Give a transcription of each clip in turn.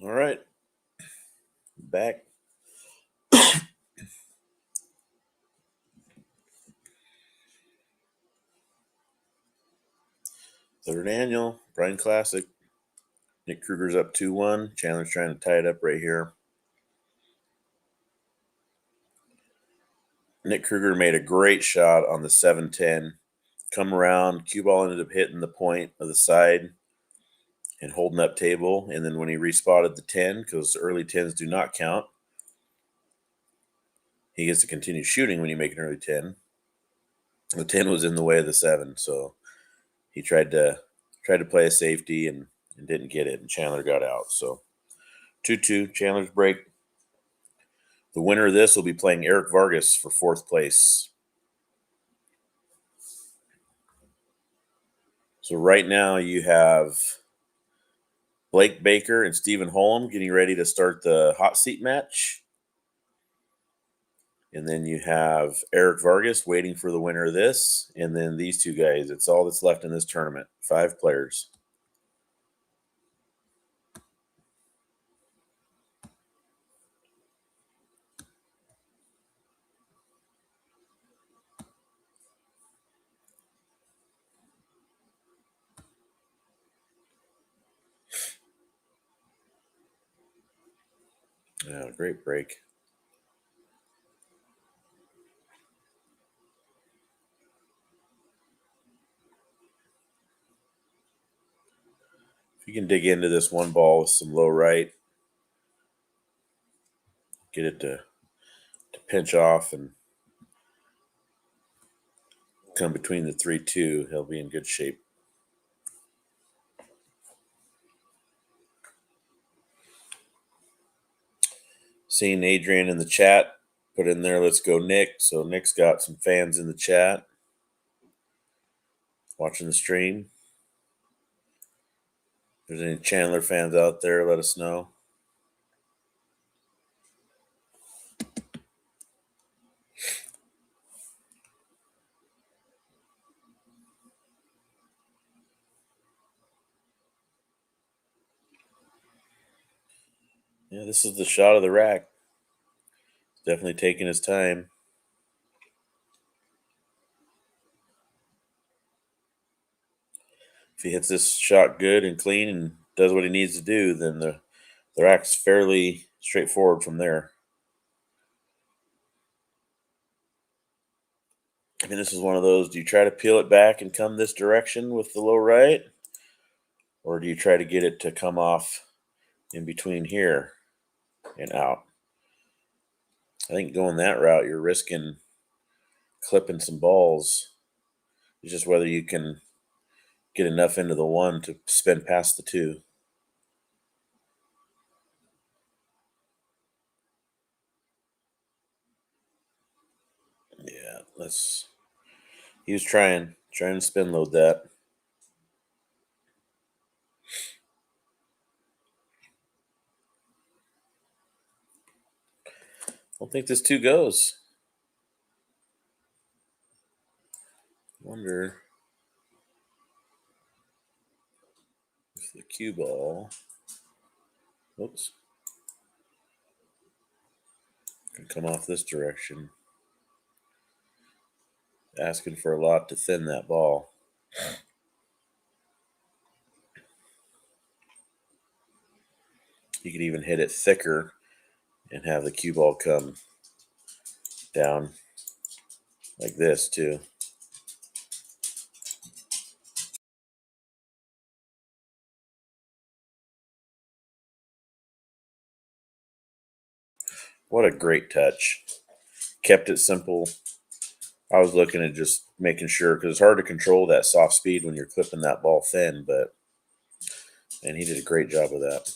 All right, back. Third annual Prine Classic. Nick Kruger's up 2-1. Chandler's trying to tie it up right here. Nick Kruger made a great shot on the 7-10. Come around, cue ball ended up hitting the point of the side and holding up table. And then when he respotted the 10, because early 10s do not count, he gets to continue shooting when you make an early 10. The 10 was in the way of the 7, so he tried to play a safety and didn't get it, and Chandler got out. So 2-2, Chandler's break. The winner of this will be playing Eric Vargas for 4th place. So right now you have Blake Baker and Stephen Holm getting ready to start the hot seat match. And then you have Eric Vargas waiting for the winner of this. And then these two guys. It's all that's left in this tournament. 5 players. Yeah, great break. If you can dig into this one ball with some low right, get it to pinch off and come between the 3-2, he'll be in good shape. Seeing Adrian in the chat, put in there, let's go Nick. So Nick's got some fans in the chat watching the stream. If there's any Chandler fans out there, let us know. Yeah, this is the shot of the rack. Definitely taking his time. If he hits this shot good and clean and does what he needs to do, then the rack's fairly straightforward from there. I mean, this is one of those, do you try to peel it back and come this direction with the low right? Or do you try to get it to come off in between here and out? I think going that route, you're risking clipping some balls. It's just whether you can get enough into the 1 to spin past the 2. Yeah, he was trying to spin load that. I don't think this 2 goes. Wonder if the cue ball, oops, can come off this direction. Asking for a lot to thin that ball. You could even hit it thicker and have the cue ball come down like this too. What a great touch. Kept it simple. I was looking at just making sure, because it's hard to control that soft speed when you're clipping that ball thin, and he did a great job of that.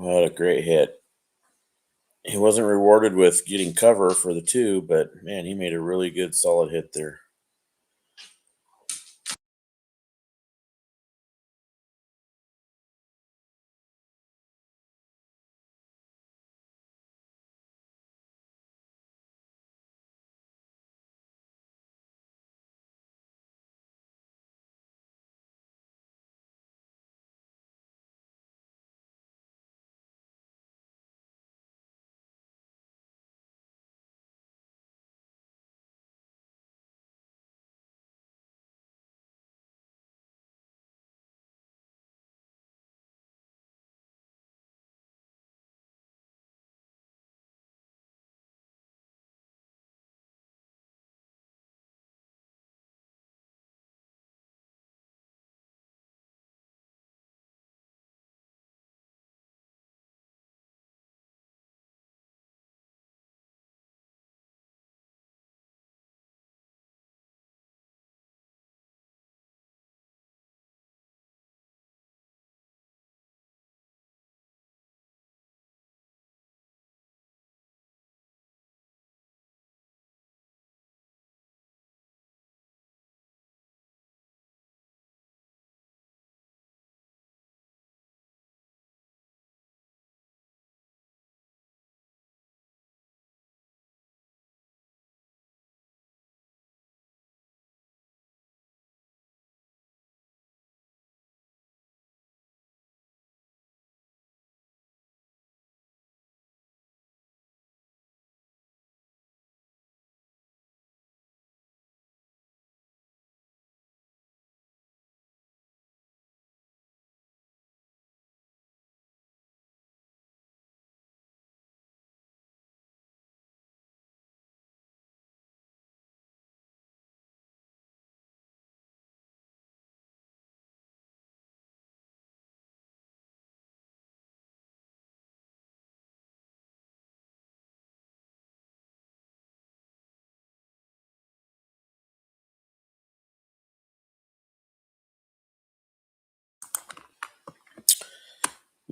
What a great hit. He wasn't rewarded with getting cover for the 2, but man, he made a really good solid hit there.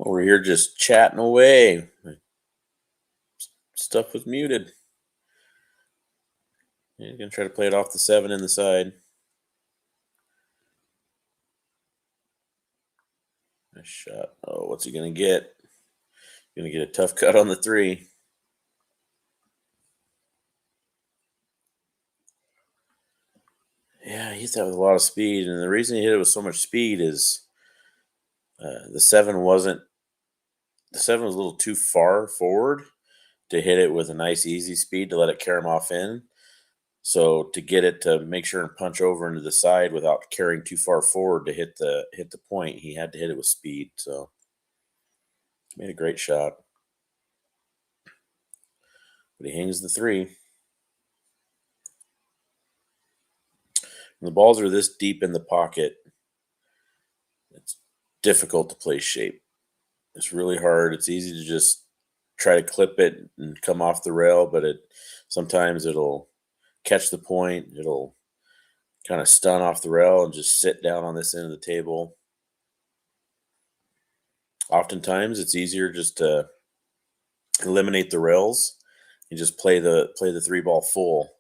Over here just chatting away. Stuff was muted. He's going to try to play it off the 7 in the side. Nice shot. Oh, what's he going to get? Going to get a tough cut on the 3. Yeah, he hit that with a lot of speed. And the reason he hit it with so much speed is the 7 wasn't. The 7 was a little too far forward to hit it with a nice easy speed to let it carry him off in. So to get it to make sure and punch over into the side without carrying too far forward to hit the point, he had to hit it with speed. So made a great shot. But he hangs the 3. When the balls are this deep in the pocket, it's difficult to play shape. It's really hard. It's easy to just try to clip it and come off the rail, but sometimes it'll catch the point. It'll kind of stun off the rail and just sit down on this end of the table. Oftentimes, it's easier just to eliminate the rails and just play the 3-ball full,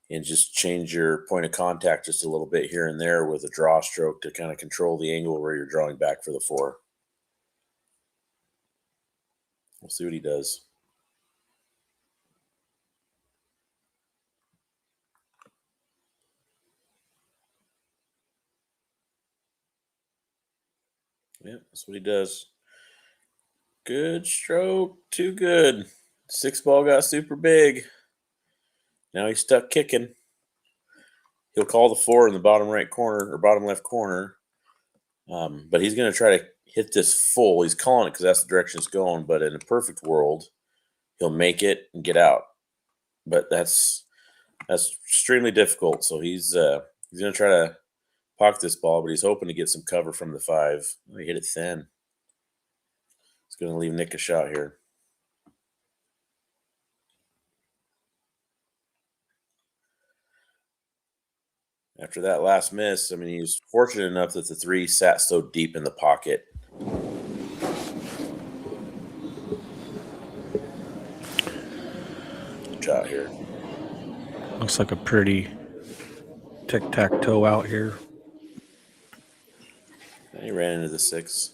and just change your point of contact just a little bit here and there with a draw stroke to kind of control the angle where you're drawing back for the 4. We'll see what he does. Yeah, that's what he does. Good stroke. Too good. 6-ball got super big. Now he's stuck kicking. He'll call the 4 in the bottom right corner or bottom left corner. But he's going to try to hit this full. He's calling it because that's the direction it's going. But in a perfect world, he'll make it and get out. But that's extremely difficult. So he's going to try to pocket this ball, but he's hoping to get some cover from the 5. Oh, he hit it thin. It's going to leave Nick a shot here. After that last miss, I mean, he was fortunate enough that the 3 sat so deep in the pocket. shot here. Looks like a pretty tic-tac-toe out here. He ran into the 6.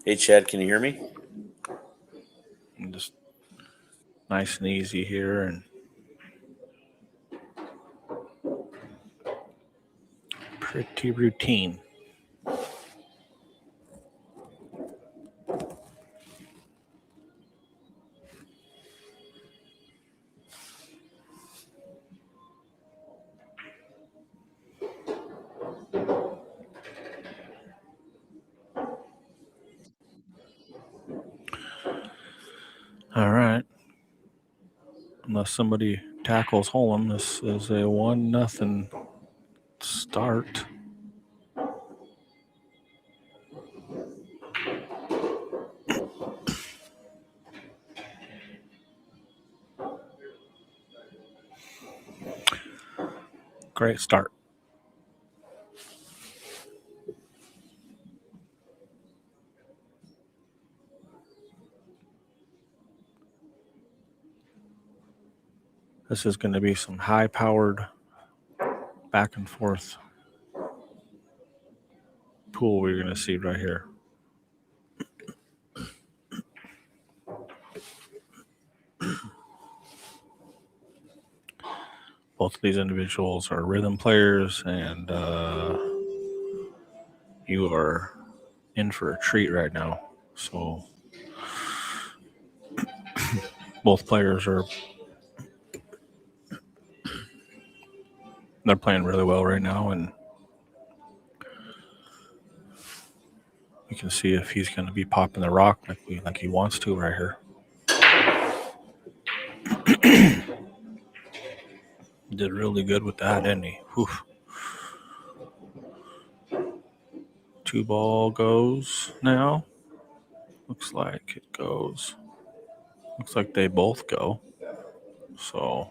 Hey, Chad, can you hear me? And just nice and easy here, and pretty routine. All right. Unless somebody tackles Holm, this is a 1-0 start. Great start. This is going to be some high-powered back and forth pool we're going to see right here. Both of these individuals are rhythm players, and you are in for a treat right now. So both players they're playing really well right now, and we can see if he's going to be popping the rock like he wants to right here. Did really good with that, didn't he? Whew. 2 ball goes now. Looks like it goes. Looks like they both go. So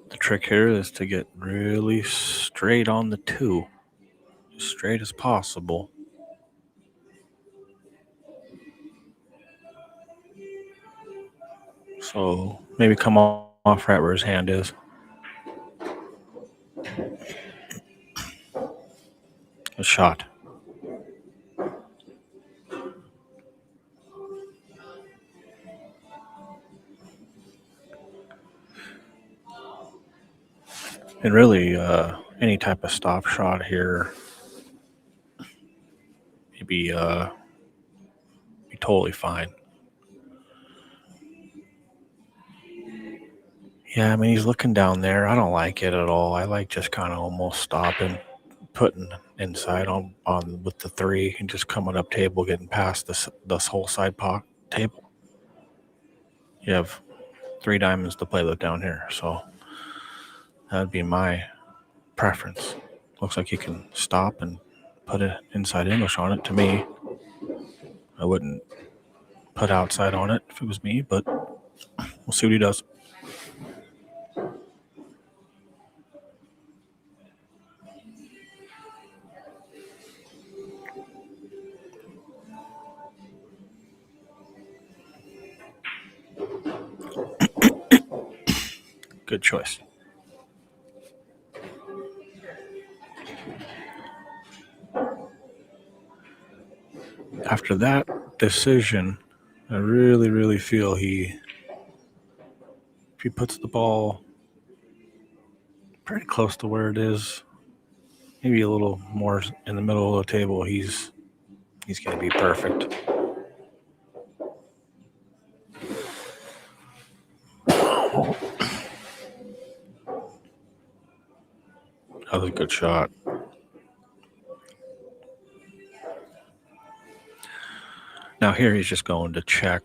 the trick here is to get really straight on the 2. As straight as possible. So maybe come off right where his hand is. A shot. And really, any type of stop shot here, maybe be totally fine. Yeah, I mean, he's looking down there. I don't like it at all. I like just kind of almost stopping, putting inside on with the 3 and just coming up table, getting past this whole side table. You have 3 diamonds to play with down here, so that'd be my preference. Looks like you can stop and put an inside English on it. To me, I wouldn't put outside on it if it was me, but we'll see what he does. Good choice. After that decision, I really, really feel if he puts the ball pretty close to where it is, maybe a little more in the middle of the table, he's going to be perfect. That was a good shot. Now here he's just going to check.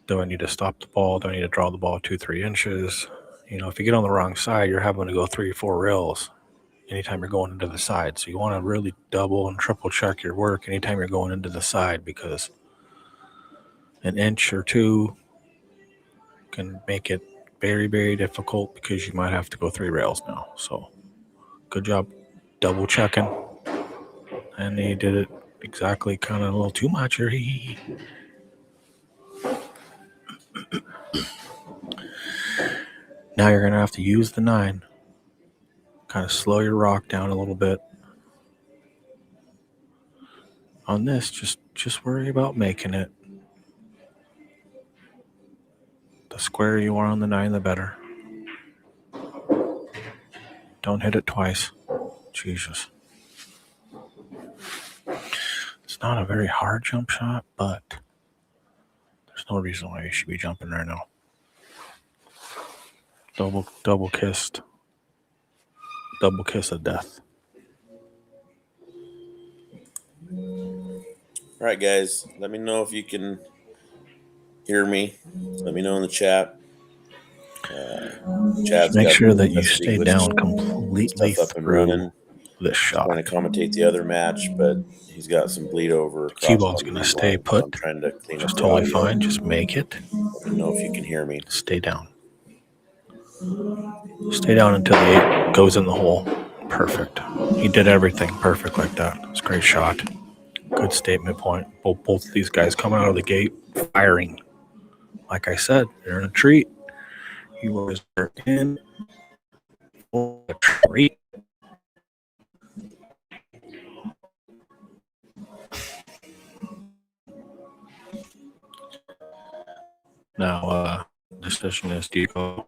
Do I need to stop the ball? Do I need to draw the ball 2-3 inches? You know, if you get on the wrong side, you're having to go 3 or 4 rails anytime you're going into the side. So you want to really double and triple check your work anytime you're going into the side, because an inch or 2 can make it very, very difficult, because you might have to go 3 rails now. So good job double checking. And he did it exactly, kind of a little too much here. Now you're going to have to use the 9. Kind of slow your rock down a little bit. On this, just worry about making it. The squarer you are on the 9, the better. Don't hit it twice. Jesus. It's not a very hard jump shot, but there's no reason why you should be jumping right now. Double kiss of death. All right, guys, let me know if you can hear me. Let me know in the chat. Chad's Make got sure that you custody stay with down completely stuff up and through running. this shot. Trying to commentate the other match, but he's got some bleed over Cue across ball's one going to lead stay line, so I'm put, trying to clean which is up the totally audio. fine. Just make it. Let me know if you can hear me. Stay down. Stay down until the 8 goes in the hole. Perfect. He did everything perfect like that. It's a great shot. Good statement point. Both of these guys coming out of the gate firing. Like I said, they're in a treat. He was in a treat. Now, decision is, do you go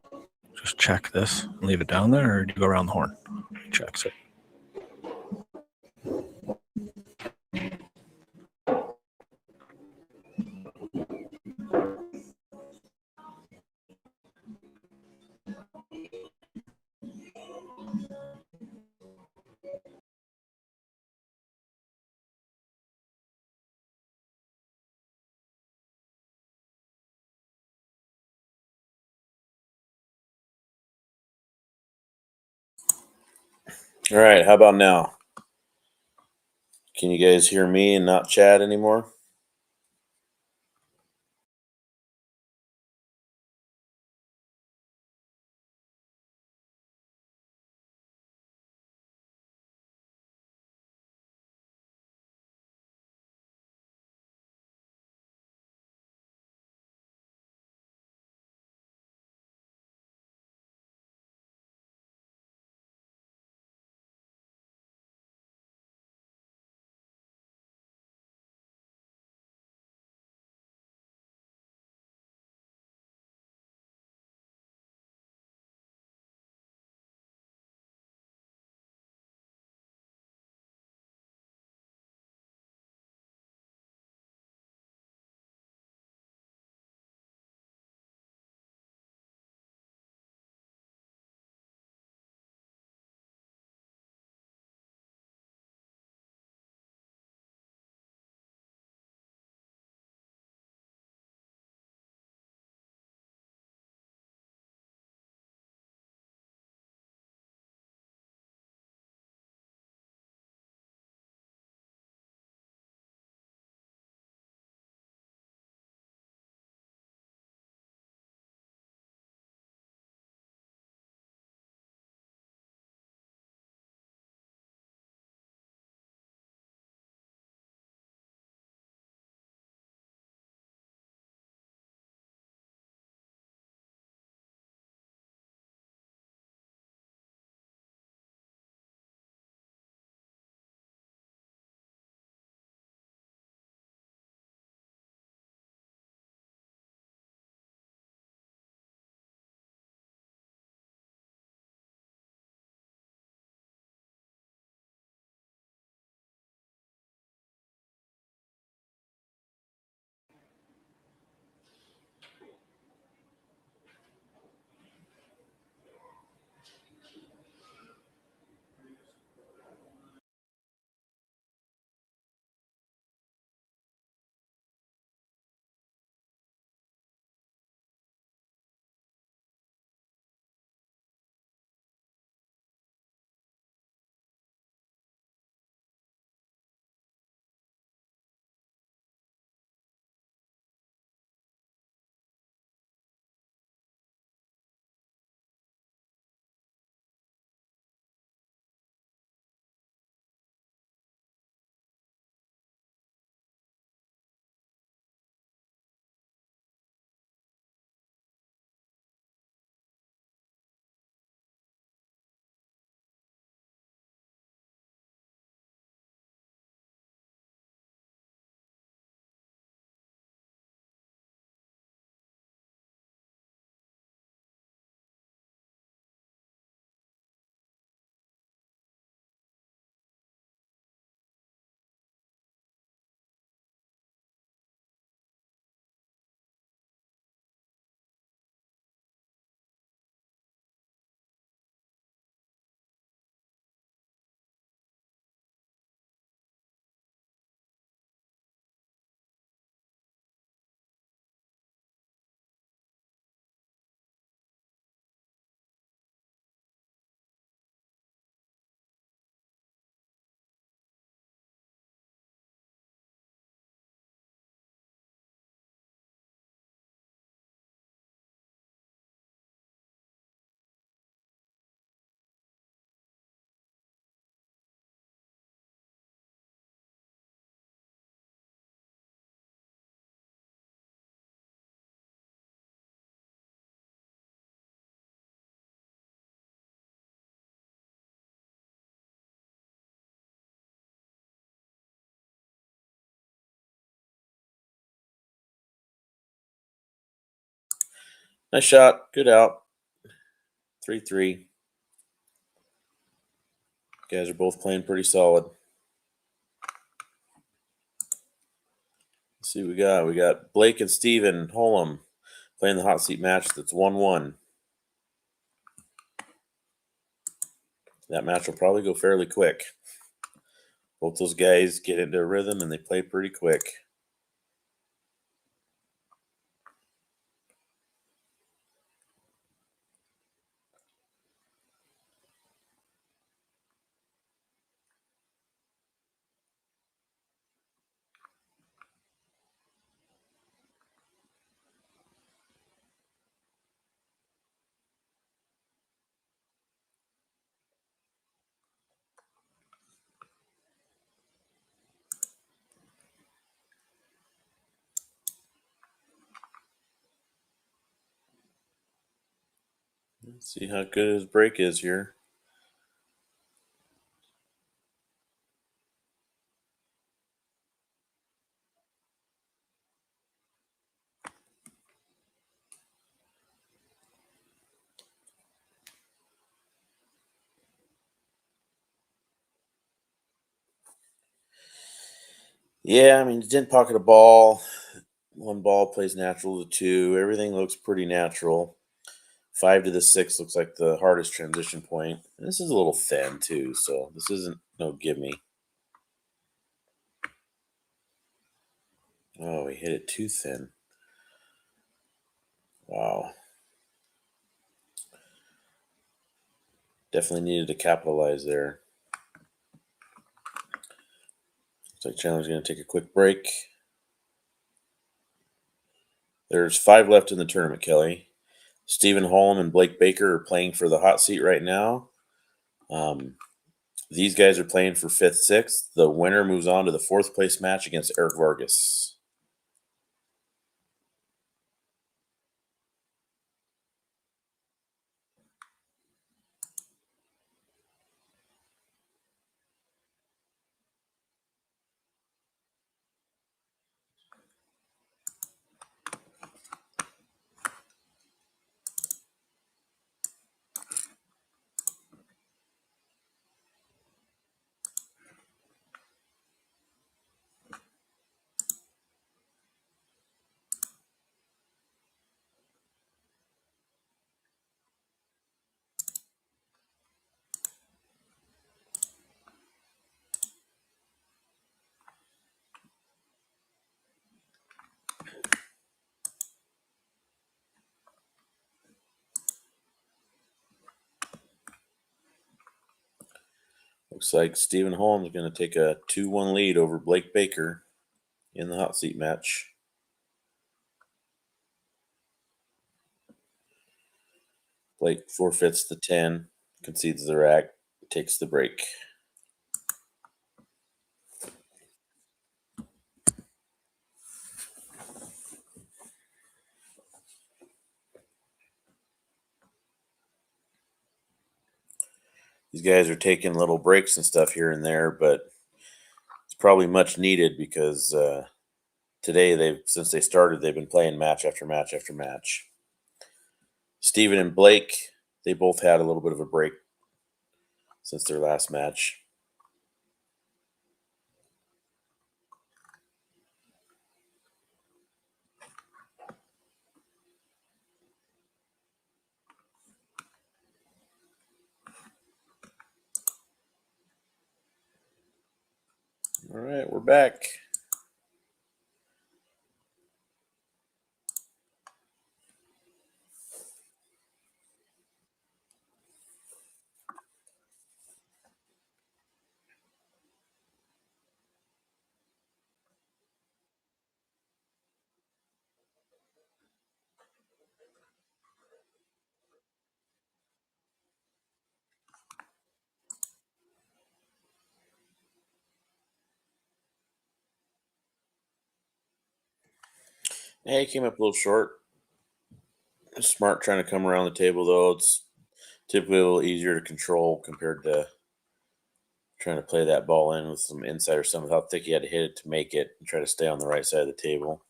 just check this and leave it down there, or do you go around the horn? He checks it. All right, how about now? Can you guys hear me and not Chad anymore? Nice shot. Good out. 3-3. Guys are both playing pretty solid. Let's see what we got. We got Blake and Steven Holm playing the hot seat match that's 1-1. That match will probably go fairly quick. Both those guys get into a rhythm and they play pretty quick. Let's see how good his break is here. Yeah, I mean, he didn't pocket a ball. One ball plays natural to 2. Everything looks pretty natural. 5 to the 6 looks like the hardest transition point. And this is a little thin too, so this isn't no gimme. Oh, he hit it too thin. Wow. Definitely needed to capitalize there. Looks like Chandler's going to take a quick break. There's 5 left in the tournament, Kelly. Stephen Holm and Blake Baker are playing for the hot seat right now. These guys are playing for 5th, 6th. The winner moves on to the 4th place match against Eric Vargas. Looks like Stephen Holm is going to take a 2-1 lead over Blake Baker in the hot seat match. Blake forfeits the 10, concedes the rack, takes the break. These guys are taking little breaks and stuff here and there, but it's probably much needed because today, since they started, they've been playing match after match after match. Steven and Blake, they both had a little bit of a break since their last match. All right, we're back. Yeah, he came up a little short. Smart trying to come around the table, though. It's typically a little easier to control compared to trying to play that ball in with some inside or something. How thick he had to hit it to make it and try to stay on the right side of the table.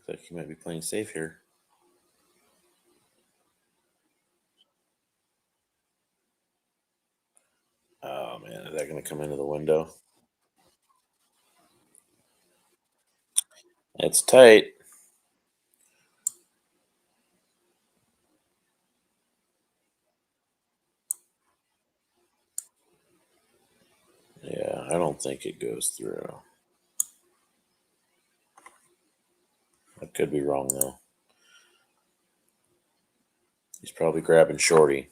Looks like he might be playing safe here. Oh man, is that going to come into the window? It's tight. Yeah, I don't think it goes through. I could be wrong though. He's probably grabbing shorty.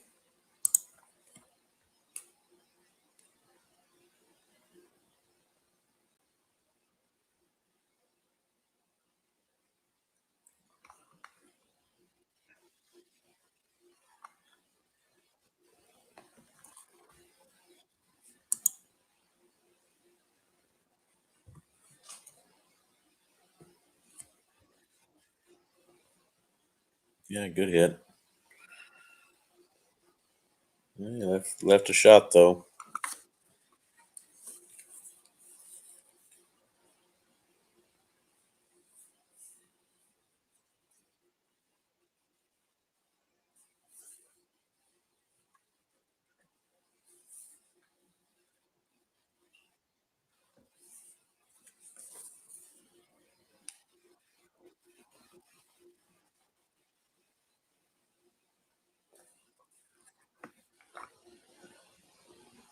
Yeah, good hit. Yeah, left a shot though.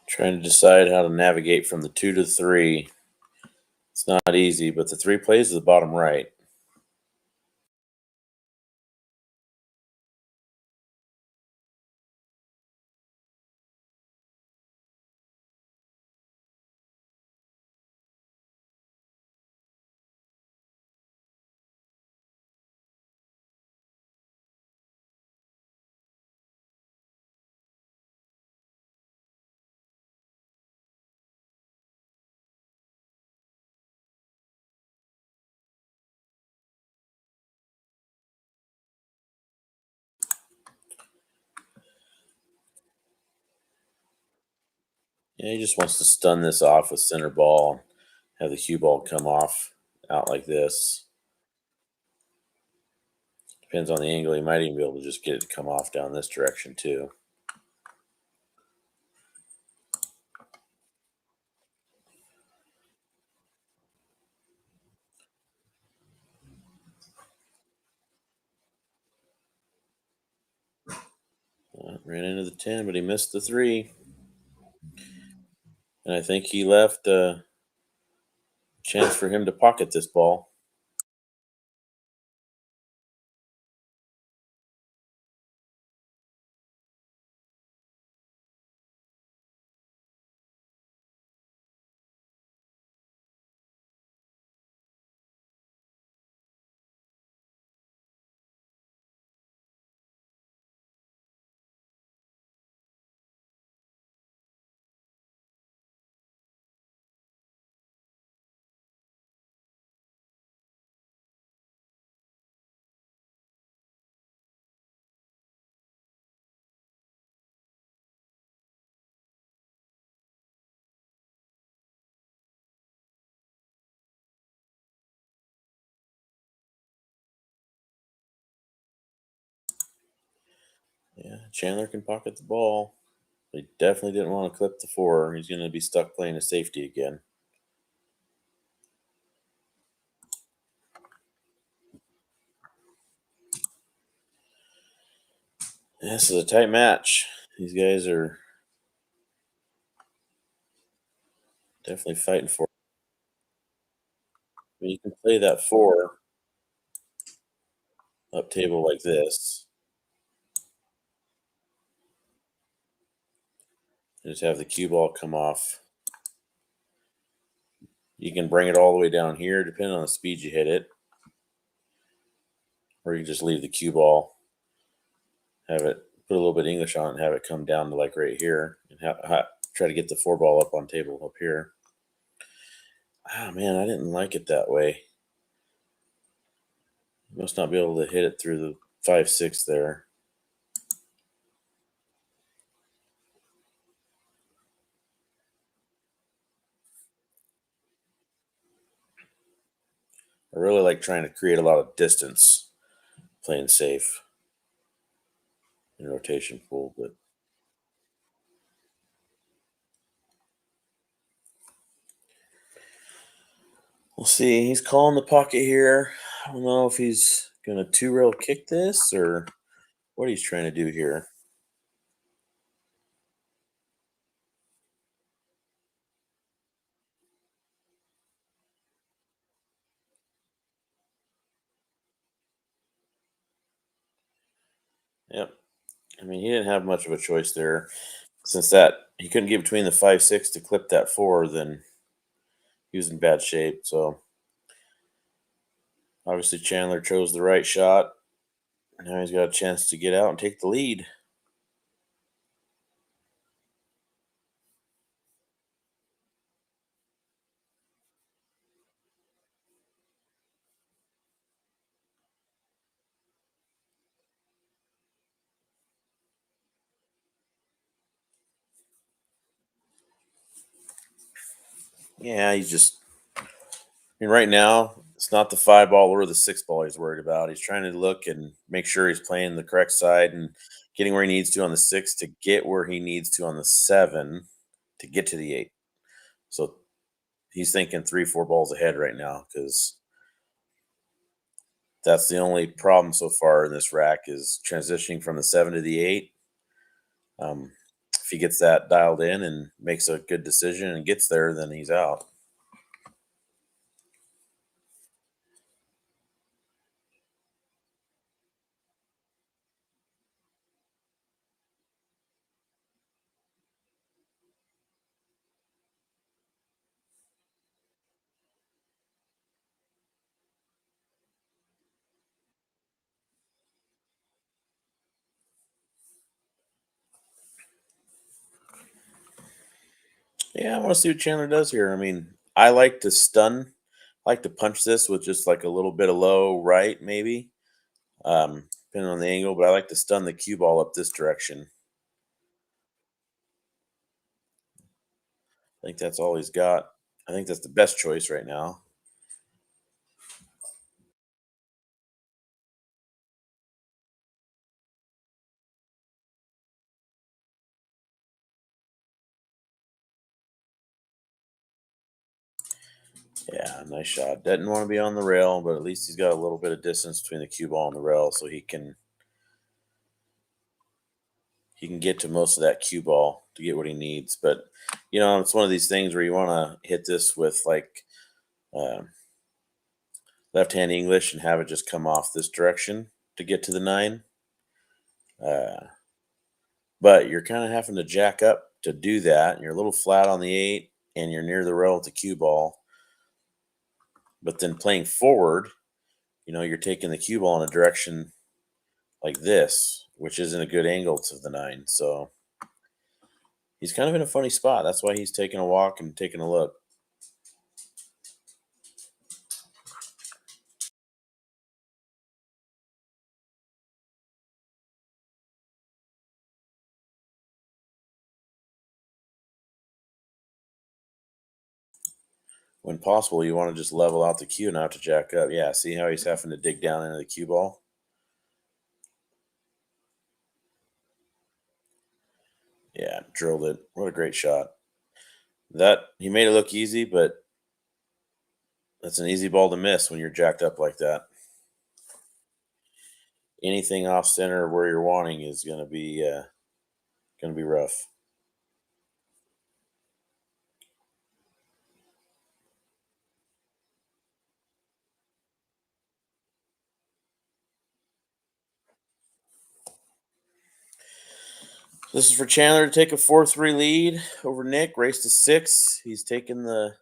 Trying to decide how to navigate from the 2 to 3. It's not easy, but the 3 plays to the bottom right. Yeah, he just wants to stun this off with center ball, have the cue ball come off out like this. Depends on the angle. He might even be able to just get it to come off down this direction too. Ran into the 10, but he missed the 3. And I think he left a chance for him to pocket this ball. Yeah, Chandler can pocket the ball. He definitely didn't want to clip the 4. He's going to be stuck playing a safety again. This is a tight match. These guys are definitely fighting for it. I mean, you can play that 4 up table like this. And just have the cue ball come off. You can bring it all the way down here, depending on the speed you hit it. Or you can just leave the cue ball, have it put a little bit of English on it, and have it come down to like right here, and try to get the 4 ball up on table up here. Ah, man, I didn't like it that way. Must not be able to hit it through the 5-6 there. I really like trying to create a lot of distance playing safe in rotation pool, but we'll see. He's calling the pocket here. I don't know if he's gonna two rail kick this or what he's trying to do here. Yep. I mean, he didn't have much of a choice there. Since that he couldn't get between the 5-6 to clip that 4, then he was in bad shape. So obviously Chandler chose the right shot. Now he's got a chance to get out and take the lead. Yeah, he's just. I mean, right now it's not the 5 ball or the 6 ball he's worried about. He's trying to look and make sure he's playing the correct side and getting where he needs to on the 6 to get where he needs to on the 7 to get to the 8. So he's thinking 3-4 balls ahead right now because that's the only problem so far in this rack is transitioning from the 7 to the 8. If he gets that dialed in and makes a good decision and gets there, then he's out. Yeah, I want to see what Chandler does here. I mean, I like to stun, I like to punch this with just like a little bit of low right, maybe, depending on the angle. But I like to stun the cue ball up this direction. I think that's all he's got. I think that's the best choice right now. Yeah, nice shot. Didn't want to be on the rail, but at least he's got a little bit of distance between the cue ball and the rail, so he can get to most of that cue ball to get what he needs. But it's one of these things where you want to hit this with like um, left hand English and have it just come off this direction to get to the 9. Uh, but you're kind of having to jack up to do that. And you're a little flat on the 8 and you're near the rail with the cue ball. But then playing forward, you're taking the cue ball in a direction like this, which isn't a good angle to the 9. So he's kind of in a funny spot. That's why he's taking a walk and taking a look. When possible, you want to just level out the cue, not to jack up. Yeah, see how he's having to dig down into the cue ball? Yeah, drilled it. What a great shot. That he made it look easy, but that's an easy ball to miss when you're jacked up like that. Anything off center where you're wanting is going to be rough. This is for Chandler to take a 4-3 lead over Nick. Race to 6. He's taking the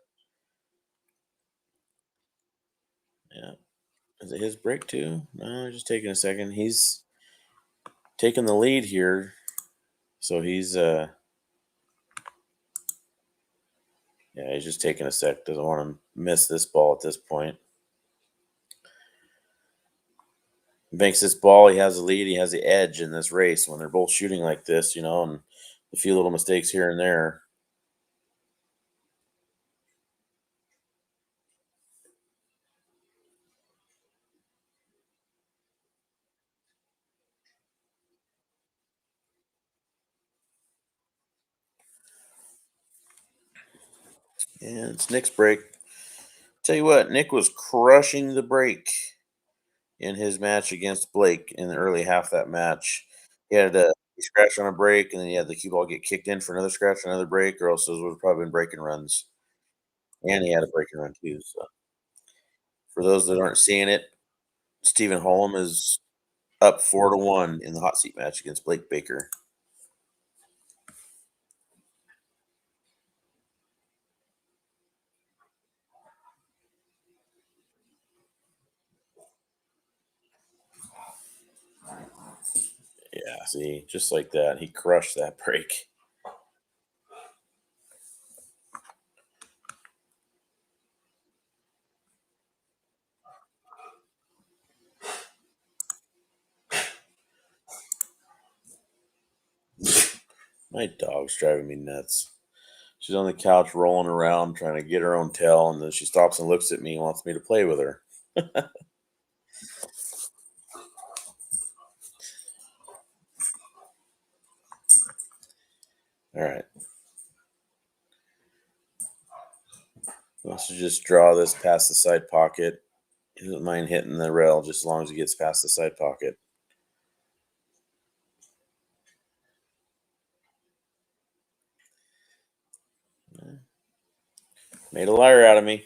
yeah. Is it his break too? No, just taking a second. He's taking the lead here, so he's just taking a sec. Doesn't want to miss this ball at this point. Makes this ball. He has the lead. He has the edge in this race when they're both shooting like this, and a few little mistakes here and there. And it's Nick's break. Tell you what, Nick was crushing the break in his match against Blake in the early half of that match. He had a scratch on a break, and then he had the cue ball get kicked in for another scratch, another break, or else those would have probably been breaking runs. And he had a breaking run too. So for those that aren't seeing it, Stephen Holm is up 4-1 in the hot seat match against Blake Baker. Yeah, see, just like that, he crushed that break. My dog's driving me nuts. She's on the couch rolling around trying to get her own tail, and then she stops and looks at me and wants me to play with her. All right. Let's just draw this past the side pocket. He doesn't mind hitting the rail just as long as he gets past the side pocket. Made a liar out of me.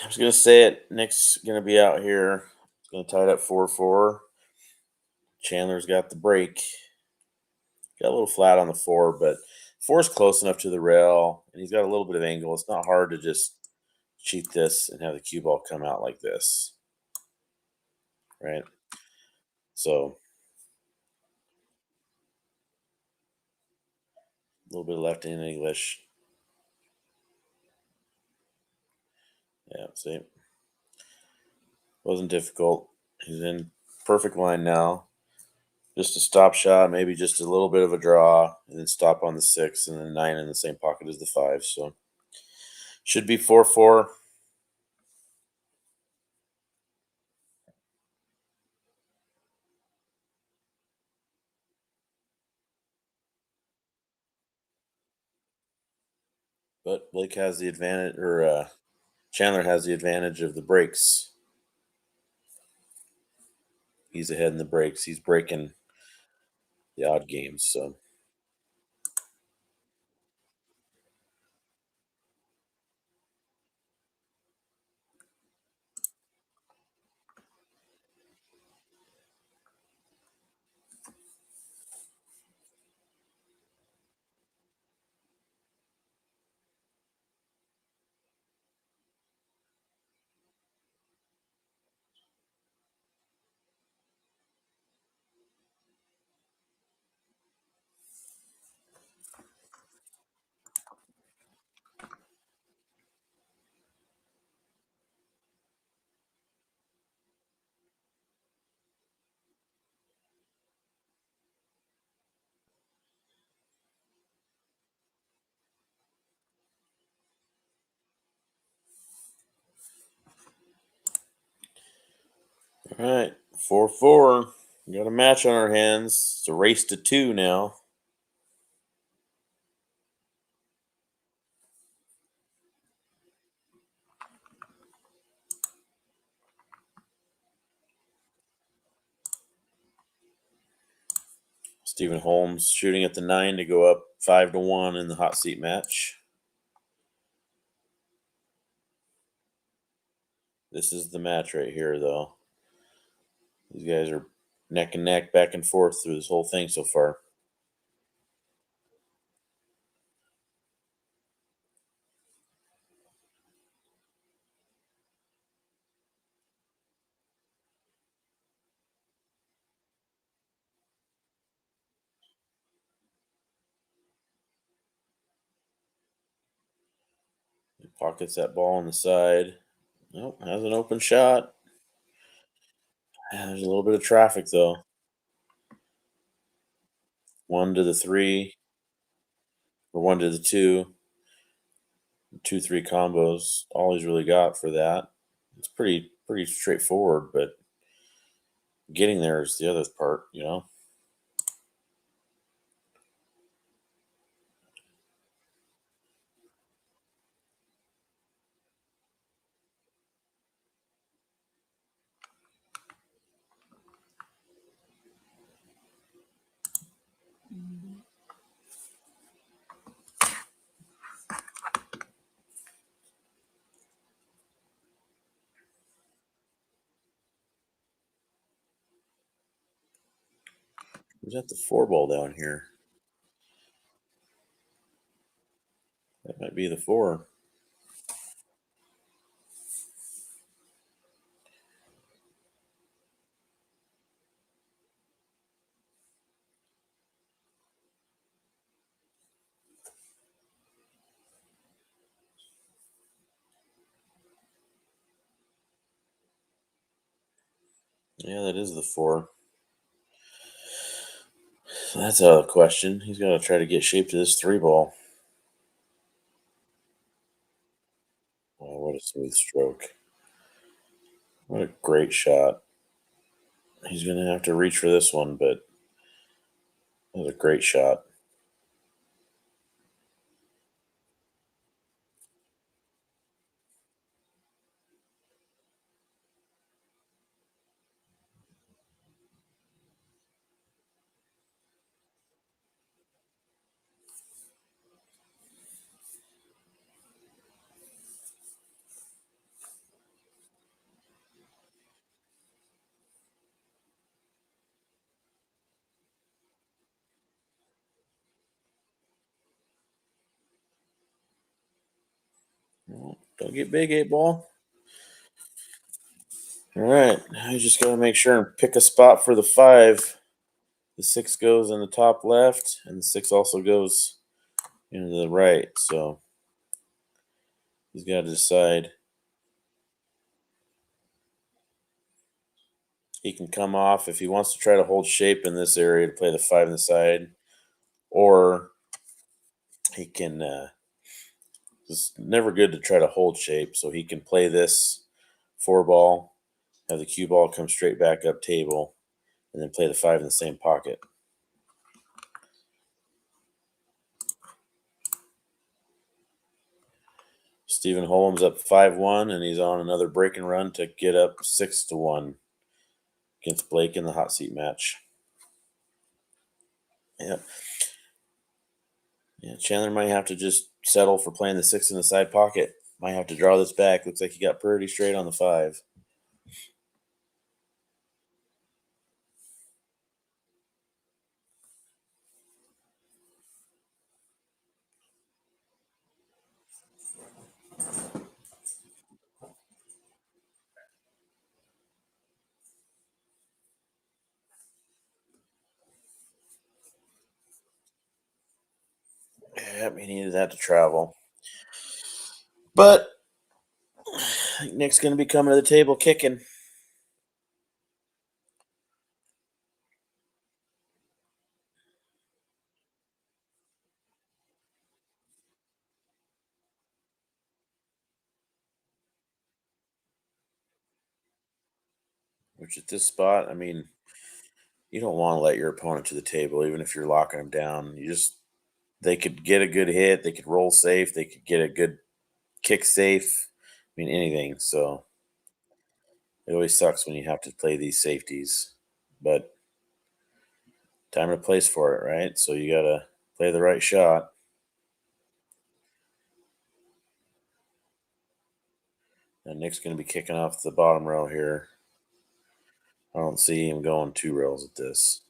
I was gonna say it. Nick's gonna be out here. He's gonna tie it up 4-4. Chandler's got the break. Got a little flat on the four, but four's close enough to the rail, and he's got a little bit of angle. It's not hard to just cheat this and have the cue ball come out like this, right? So a little bit of left in English. Yeah, see, wasn't difficult. He's in perfect line now. Just a stop shot, maybe just a little bit of a draw, and then stop on the 6, and then 9 in the same pocket as the 5. So should be 4-4. But Blake has the advantage, or Chandler has the advantage of the breaks. He's ahead in the breaks. He's breaking the odd games. So all right, 4-4. We got a match on our hands. It's a race to 2 now. Stephen Holmes shooting at the 9 to go up 5-1 in the hot seat match. This is the match right here, though. These guys are neck and neck, back and forth through this whole thing so far. He pockets that ball on the side. Nope, has an open shot. There's a little bit of traffic, though. 1 to the 3, or 1 to the 2. 2-3 combos. All he's really got for that. It's pretty pretty straightforward, but getting there is the other part, you know. Is that the 4 ball down here? That might be the 4. Yeah, that is the 4. So that's a question. He's got to try to get shape to this 3 ball. Oh, what a smooth stroke. What a great shot. He's going to have to reach for this one, but that was a great shot. Well, don't get big, 8 ball. All right. Now you just got to make sure and pick a spot for the 5. The 6 goes in the top left, and the 6 also goes into the right. So he's got to decide. He can come off if he wants to try to hold shape in this area to play the 5 in the side, or he can. It's never good to try to hold shape, so he can play this 4 ball, have the cue ball come straight back up table, and then play the 5 in the same pocket. Stephen Holmes up 5-1, and he's on another break and run to get up 6-1 against Blake in the hot seat match. Yep. Yeah, Chandler might have to just settle for playing the 6 in the side pocket. Might have to draw this back. Looks like he got pretty straight on the 5. Yep, he needed that to travel. But I think Nick's going to be coming to the table kicking. Which at this spot, I mean, you don't want to let your opponent to the table, even if you're locking them down. They could get a good hit, they could roll safe, they could get a good kick safe. I mean, anything. So it always sucks when you have to play these safeties, but time and place for it, right? So you got to play the right shot. And Nick's going to be kicking off the bottom row here. I don't see him going 2 rails at this.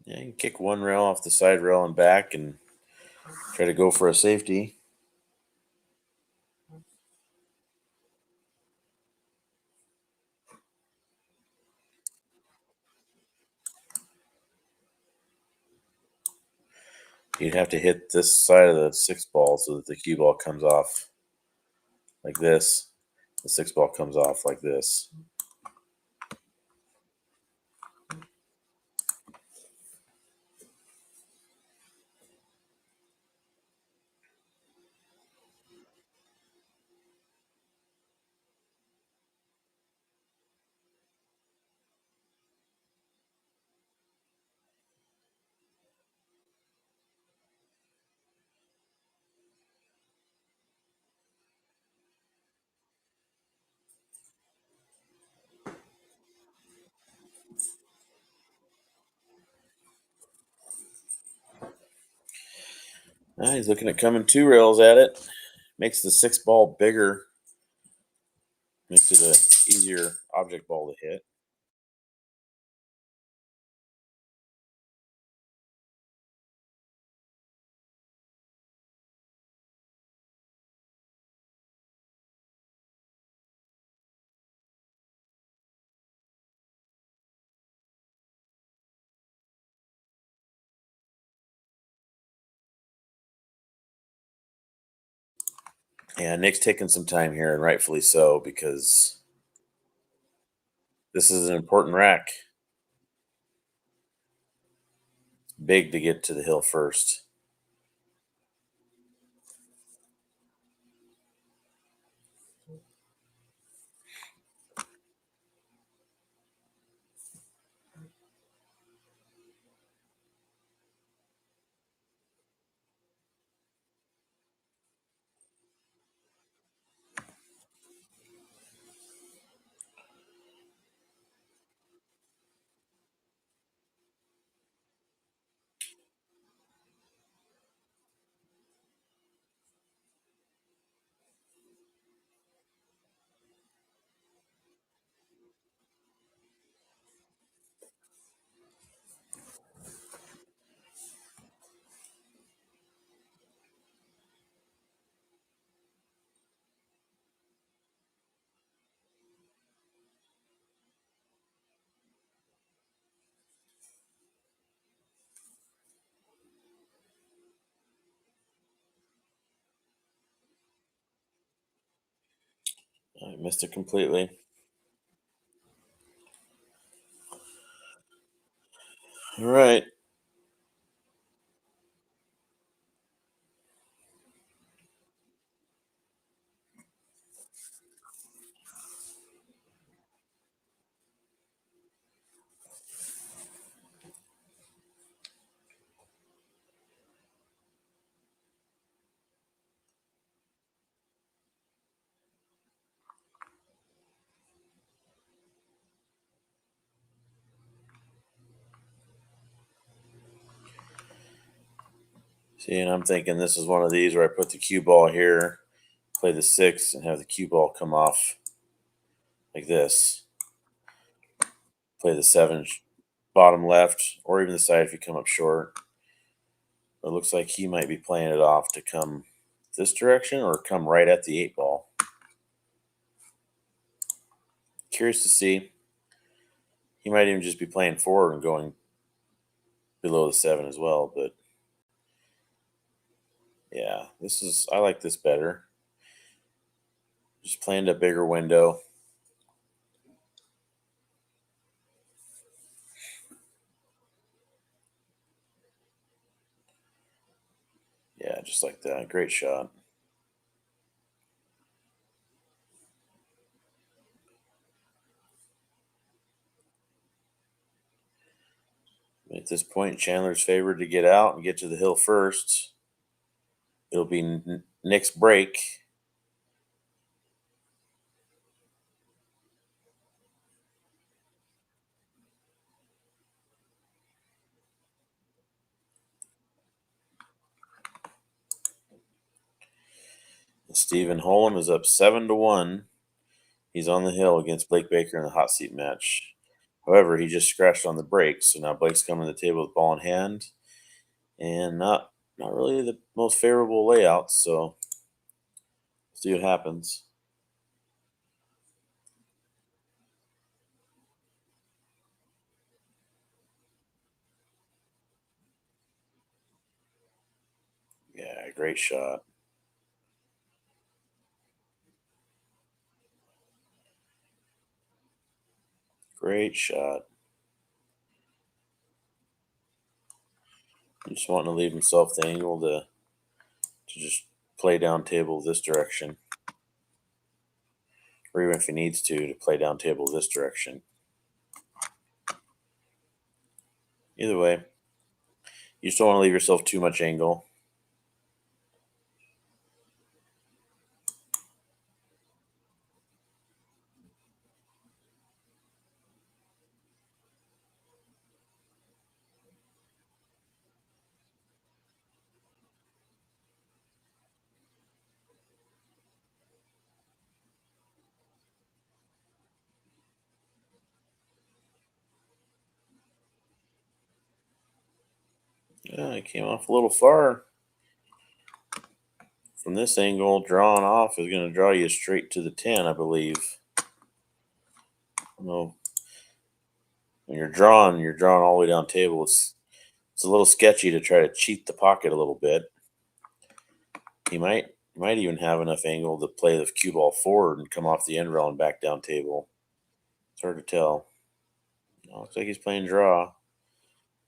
Yeah, you can kick 1 rail off the side rail and back and try to go for a safety. You'd have to hit this side of the 6 ball so that the cue ball comes off like this. The 6 ball comes off like this. He's looking at coming 2 rails at it. Makes the 6 ball bigger. Makes it a easier object ball to hit. Yeah, Nick's taking some time here, and rightfully so, because this is an important rack. It's big to get to the hill first. I missed it completely. All right. See, and I'm thinking this is one of these where I put the cue ball here, play the 6, and have the cue ball come off like this. Play the 7 bottom left, or even the side if you come up short. It looks like he might be playing it off to come this direction or come right at the 8 ball. Curious to see. He might even just be playing forward and going below the 7 as well. But yeah, I like this better. Just playing a bigger window. Yeah, just like that. Great shot. At this point, Chandler's favored to get out and get to the hill first. It'll be Nick's break. Stephen Holm is up 7-1. He's on the hill against Blake Baker in the hot seat match. However, he just scratched on the break, so now Blake's coming to the table with ball in hand, and not really the most favorable layout. So see what happens. Yeah, great shot. Great shot. Just wanting to leave himself the angle to just play down table this direction, or even if he needs to play down table this direction. Either way, you just don't want to leave yourself too much angle. Yeah, it came off a little far. From this angle, drawing off is going to draw you straight to the 10, I believe. No, when you're drawing all the way down table. It's a little sketchy to try to cheat the pocket a little bit. He might even have enough angle to play the cue ball forward and come off the end rail and back down table. It's hard to tell. Looks like he's playing draw.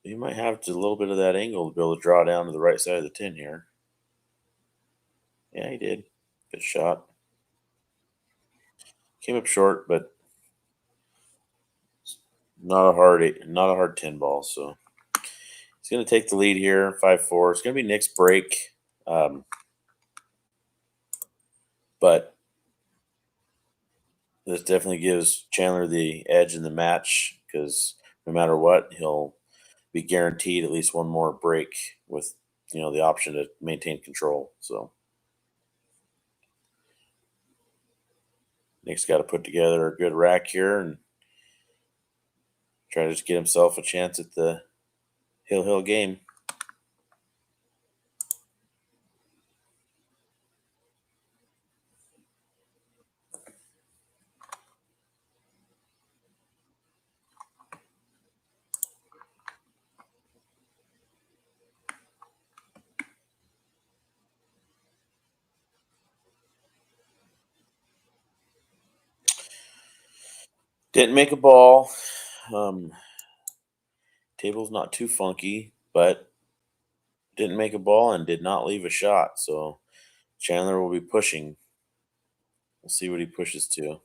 He might have just a little bit of that angle to be able to draw down to the right side of the 10 here. Yeah, he did. Good shot. Came up short, but not a hard 10 ball. So he's going to take the lead here, 5-4. It's going to be Nick's break, but this definitely gives Chandler the edge in the match because no matter what, he'll be guaranteed at least one more break with the option to maintain control. So Nick's got to put together a good rack here and try to just get himself a chance at the Hill game. Didn't make a ball. Table's not too funky, but didn't make a ball and did not leave a shot. So Chandler will be pushing. We'll see what he pushes to.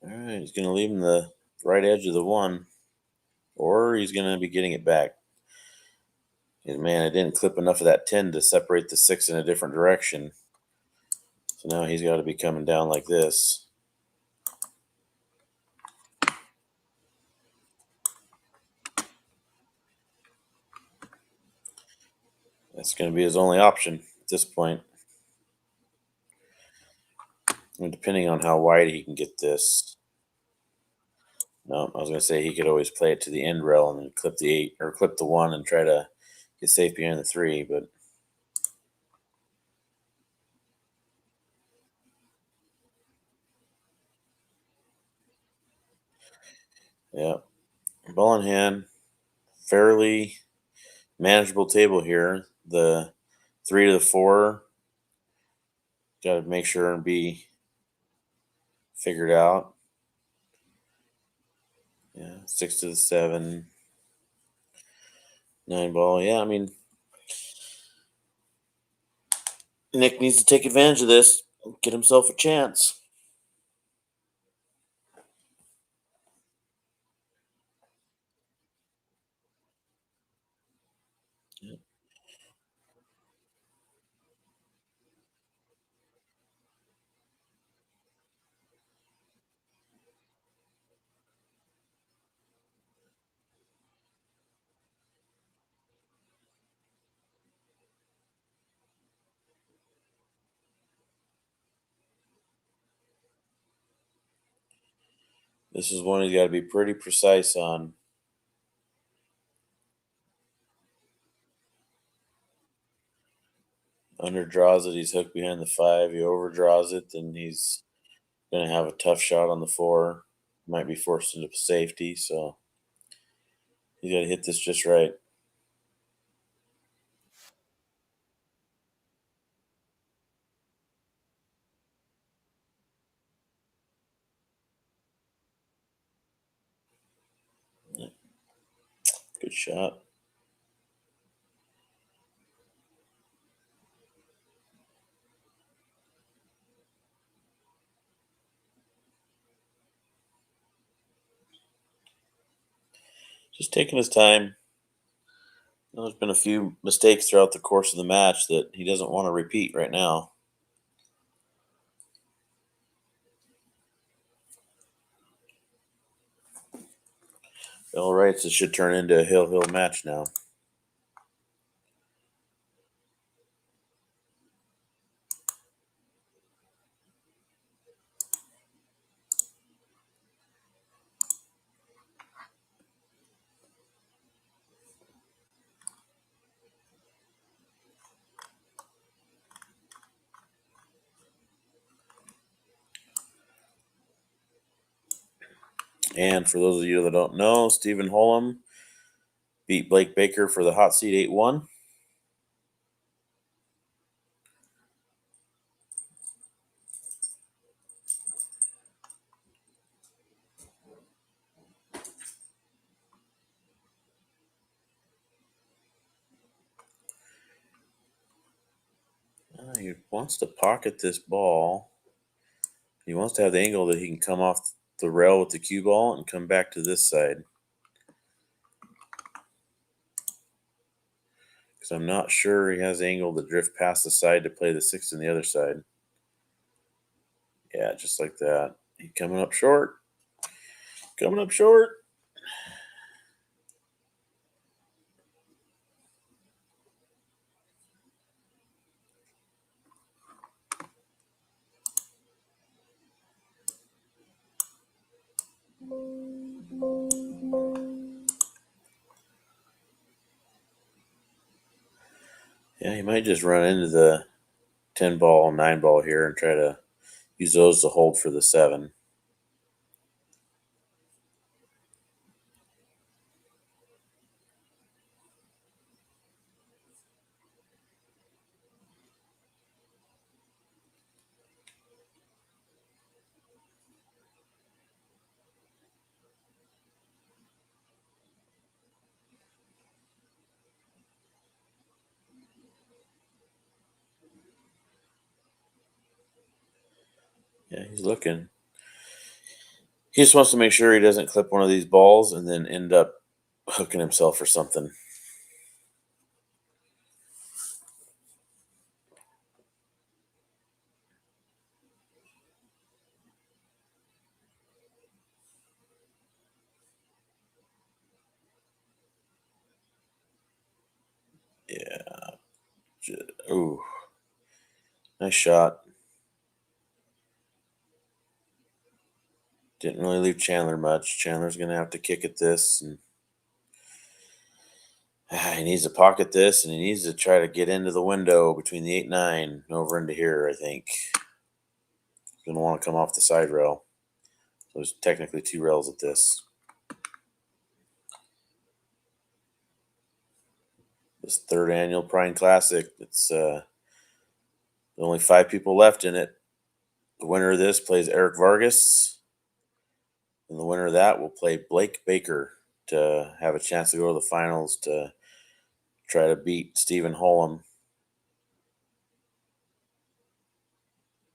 All right, he's going to leave him the right edge of the 1, or he's going to be getting it back. And man, it didn't clip enough of that 10 to separate the 6 in a different direction. So now he's got to be coming down like this. That's going to be his only option at this point. And depending on how wide he can get this. No, I was going to say he could always play it to the end rail and then clip the 8 or clip the 1 and try to get safe behind the 3. But yeah, ball in hand, fairly manageable table here. The 3 to the 4 got to make sure and be figured out. Yeah, 6 to the 7, 9 ball. Yeah, I mean, Nick needs to take advantage of this, get himself a chance. Yeah. This is one he's got to be pretty precise on. Underdraws it, he's hooked behind the 5. He overdraws it, then he's going to have a tough shot on the 4. Might be forced into safety, so he's got to hit this just right. Yeah, good shot. Just taking his time. There's been a few mistakes throughout the course of the match that he doesn't want to repeat right now. All right, so it should turn into a hill match now. And for those of you that don't know, Stephen Holm beat Blake Baker for the hot seat 8-1. He wants to pocket this ball. He wants to have the angle that he can come off the rail with the cue ball and come back to this side. Because I'm not sure he has angle to drift past the side to play the 6 on the other side. Yeah, just like that. He's coming up short. Coming up short. Yeah, he might just run into the 10 ball, 9 ball here and try to use those to hold for the 7. Yeah, he's looking. He just wants to make sure he doesn't clip one of these balls and then end up hooking himself or something. Yeah. Ooh. Nice shot. Didn't really leave Chandler much. Chandler's going to have to kick at this. And he needs to pocket this, and he needs to try to get into the window between the 8-9 over into here, I think. He's going to want to come off the side rail. So there's technically 2 rails at this. This 3rd annual Prine Classic. It's only 5 people left in it. The winner of this plays Eric Vargas. And the winner of that will play Blake Baker to have a chance to go to the finals to try to beat Stephen Holm,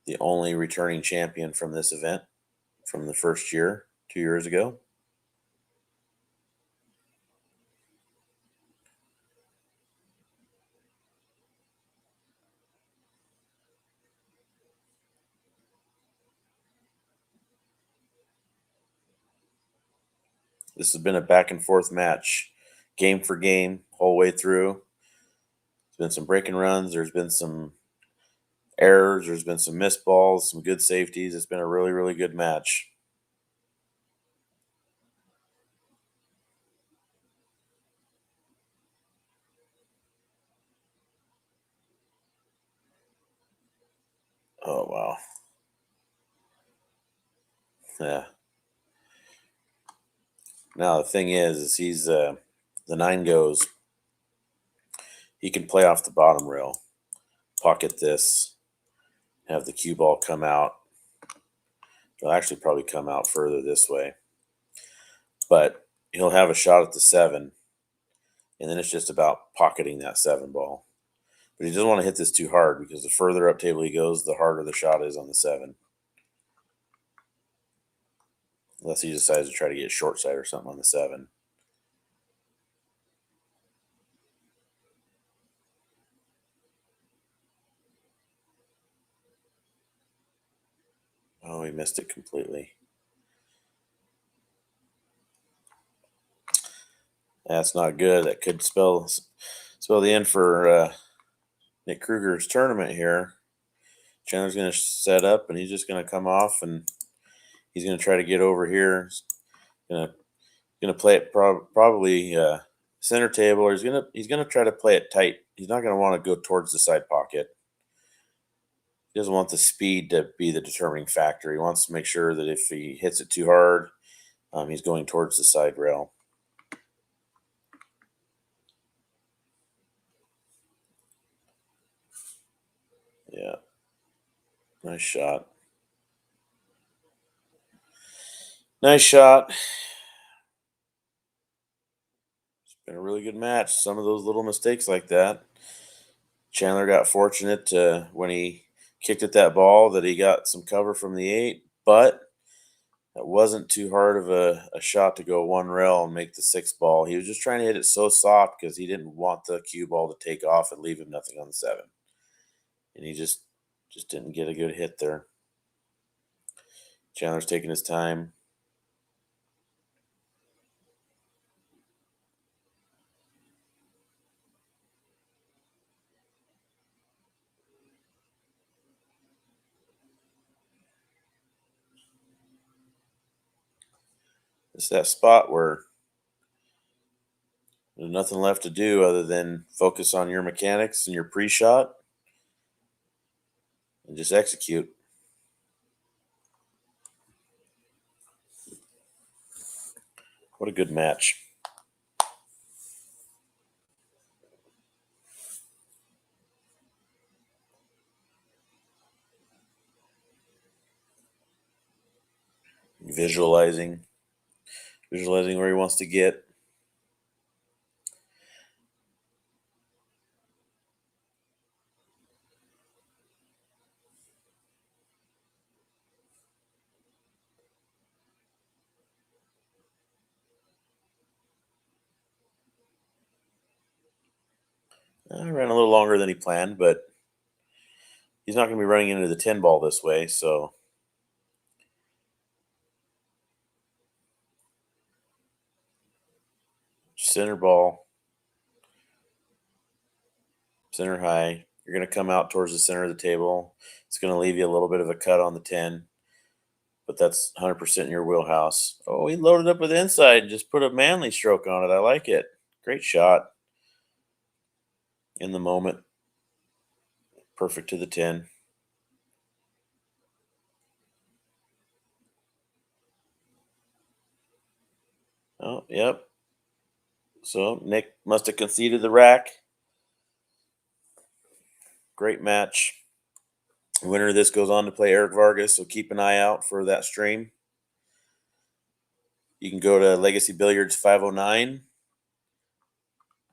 the only returning champion from this event from the first year, 2 years ago. This has been a back and forth match, game for game, whole way through. There's been some breaking runs. There's been some errors. There's been some missed balls, some good safeties. It's been a really, really good match. Oh, wow. Yeah. Now, the thing is he's the 9 goes. He can play off the bottom rail, pocket this, have the cue ball come out. It'll actually probably come out further this way. But he'll have a shot at the 7, and then it's just about pocketing that 7 ball. But he doesn't want to hit this too hard because the further up table he goes, the harder the shot is on the 7. Unless he decides to try to get short side or something on the 7. Oh, he missed it completely. That's not good. That could spell the end for Nick Kruger's tournament here. Chandler's going to set up, and he's just going to come off, and he's going to try to get over here. He's going to play it probably center table, or he's going to try to play it tight. He's not going to want to go towards the side pocket. He doesn't want the speed to be the determining factor. He wants to make sure that if he hits it too hard, he's going towards the side rail. Yeah. Nice shot. Nice shot. It's been a really good match. Some of those little mistakes like that. Chandler got fortunate when he kicked at that ball that he got some cover from the 8, but that wasn't too hard of a shot to go one rail and make the 6 ball. He was just trying to hit it so soft because he didn't want the cue ball to take off and leave him nothing on the 7. And he just didn't get a good hit there. Chandler's taking his time. It's that spot where there's nothing left to do other than focus on your mechanics and your pre-shot and just execute. What a good match. Visualizing where he wants to get. I ran a little longer than he planned, but he's not going to be running into the 10 ball this way, so center ball, center high. You're going to come out towards the center of the table. It's going to leave you a little bit of a cut on the 10, but that's 100% in your wheelhouse. Oh, he loaded up with inside and just put a manly stroke on it. I like it. Great shot. In the moment. Perfect to the 10. Oh, yep. So Nick must have conceded the rack. Great match. The winner of this goes on to play Eric Vargas, so keep an eye out for that stream. You can go to Legacy Billiards 509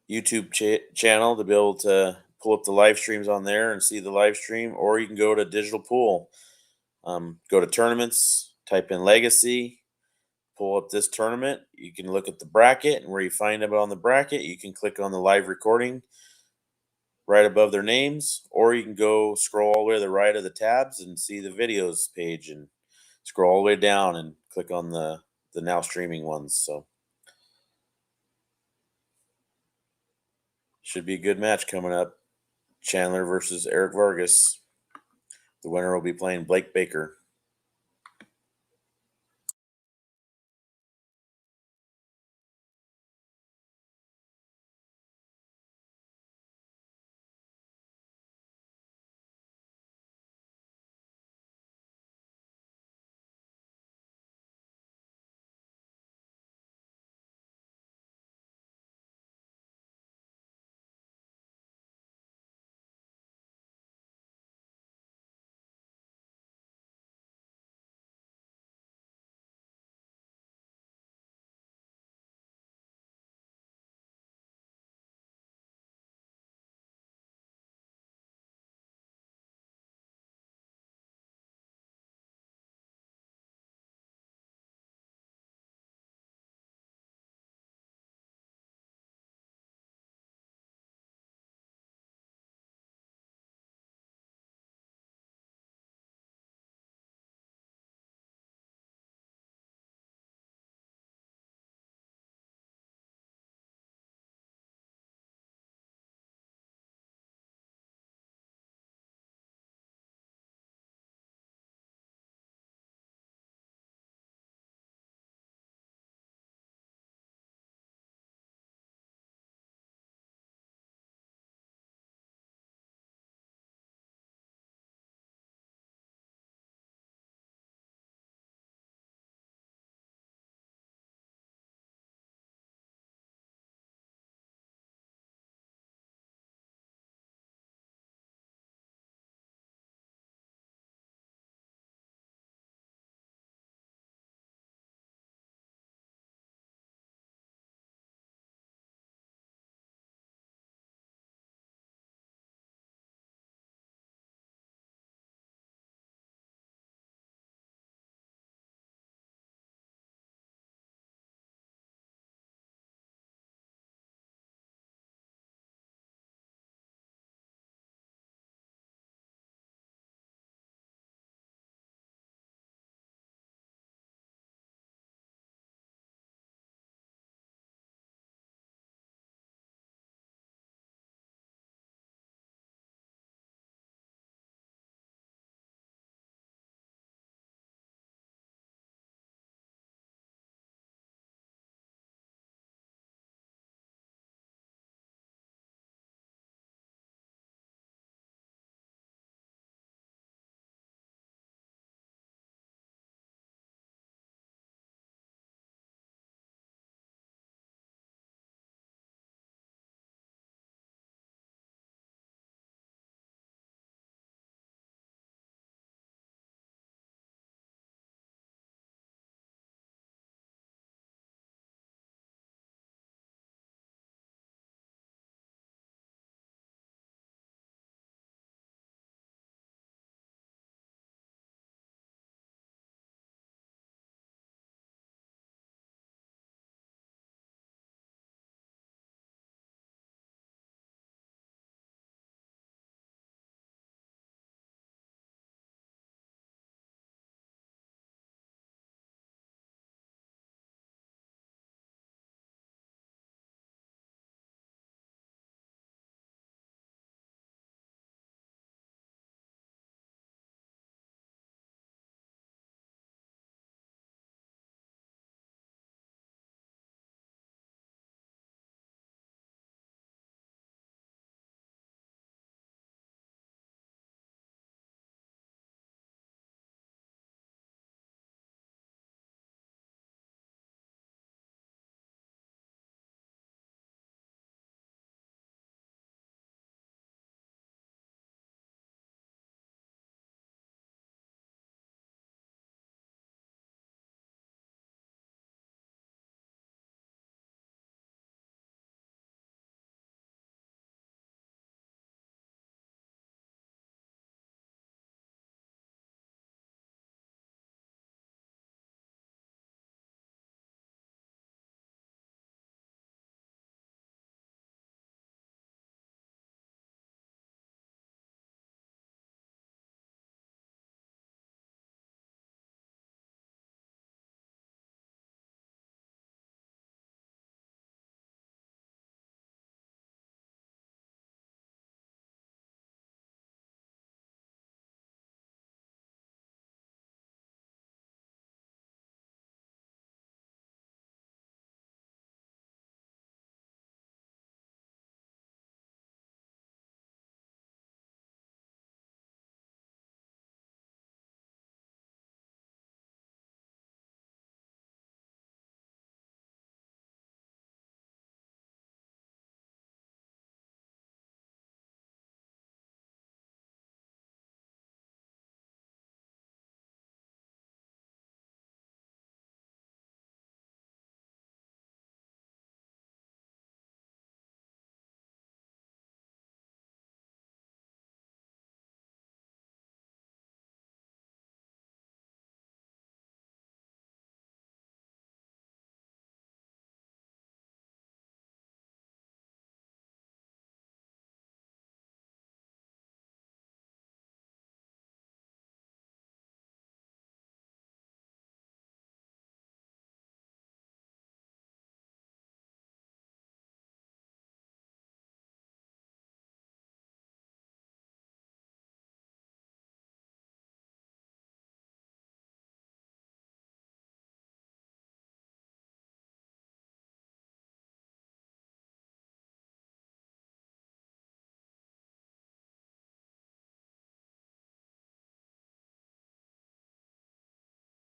YouTube channel to be able to pull up the live streams on there and see the live stream, or you can go to Digital Pool. Go to tournaments, type in Legacy, pull up this tournament. You can look at the bracket, and where you find them on the bracket, you can click on the live recording right above their names, or you can go scroll all the way to the right of the tabs and see the videos page and scroll all the way down and click on the now streaming ones. So should be a good match coming up. Chandler versus Eric Vargas. The winner will be playing Blake Baker.